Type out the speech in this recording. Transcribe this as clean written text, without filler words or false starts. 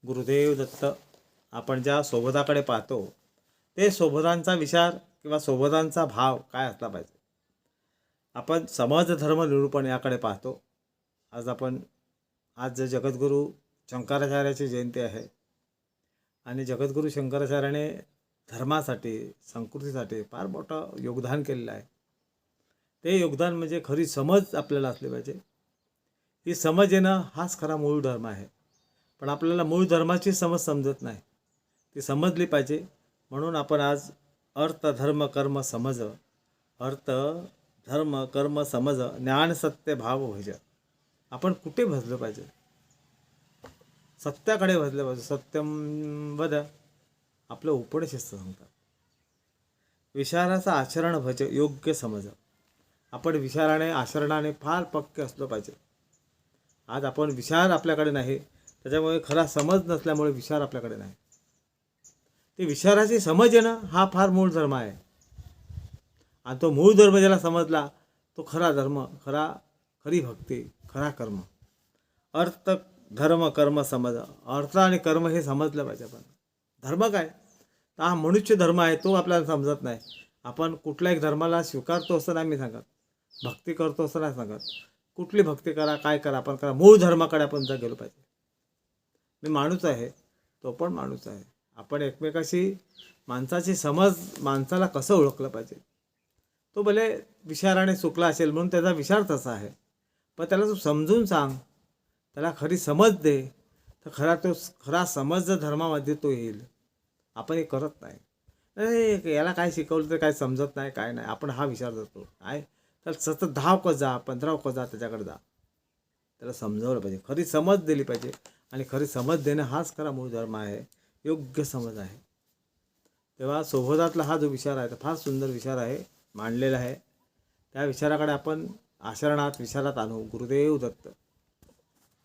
गुरुदेव दत्त. आपण ज्या सोबताकडे पाहतो ते सोबतांचा विचार किंवा सोबतांचा भाव काय असला पाहिजे. आपण समाज धर्म निरूपण याकडे पाहतो. आज जगद्गुरू शंकराचार्याची जयंती आहे आणि जगद्गुरू शंकराचार्याने धर्मासाठी संस्कृतीसाठी फार मोठं योगदान केलेलं आहे. ते योगदान म्हणजे खरी समज आपल्याला असली पाहिजे. ही समज येणं हाच खरा मूळ धर्म आहे. पण आपल्याला मूळ धर्माची समज समजत नाही, ती समजली पाहिजे. म्हणून आपण आज अर्थ धर्म कर्म समज, अर्थ धर्म कर्म समज, ज्ञान सत्य भाव भज. आपण कुठे भजलं पाहिजे? सत्याकडे भजलं पाहिजे. सत्यम वद आपलं उपनिषद सांगतात. विचाराचं आचरण भज, योग्य समज. आपण विचाराने आचरणाने फार पक्के असलो पाहिजे. आज आपण विचार आपल्याकडे नाही, त्याच्यामुळे खरा समज नसल्यामुळे विचार आपल्याकडे नाही. ते विचाराची समज येणं हा फार मूळ धर्म आहे. आणि तो मूळ धर्म ज्याला समजला तो खरा धर्म, खरी भक्ती, खरा कर्म. अर्थ धर्म कर्म समज. अर्थ आणि कर्म हे समजलं पाहिजे. आपण धर्म काय तर हा मनुष्य धर्म आहे, तो आपल्याला समजत नाही. आपण कुठल्याही धर्माला स्वीकारतो असं नाही मी सांगत, भक्ती करतो असं नाही सांगत. कुठली भक्ती करा, काय करा, आपण करा, मूळ धर्माकडे आपण जर गेलो पाहिजे. मी माणूस आहे, तो पण माणूस आहे. आपण एकमेकाशी माणसाची समज, माणसाला कसं ओळखलं पाहिजे. तो भले विचाराने चुकला असेल म्हणून त्याचा विचार तसा आहे, पण त्याला तू समजून सांग, त्याला खरी समज दे, तर खरा समज जर धर्मामध्ये तो येईल. आपण हे करत नाही. अरे याला काय शिकवलं तर काय समजत नाही, काय नाही, आपण हा विचार करतो. काय तर सतत 10 क जा 15 क जा त्याच्याकडे जा. त्याला समजावलं पाहिजे, खरी समज दिली पाहिजे. आणि खरी समज देणं हाच खरा मूळ धर्म आहे, योग्य समज आहे. तेव्हा सोबतातला हा जो विचार आहे तो फार सुंदर विचार आहे, मांडलेला आहे. त्या विचाराकडे आपण आचरणात विचारात आणू. गुरुदेव दत्त.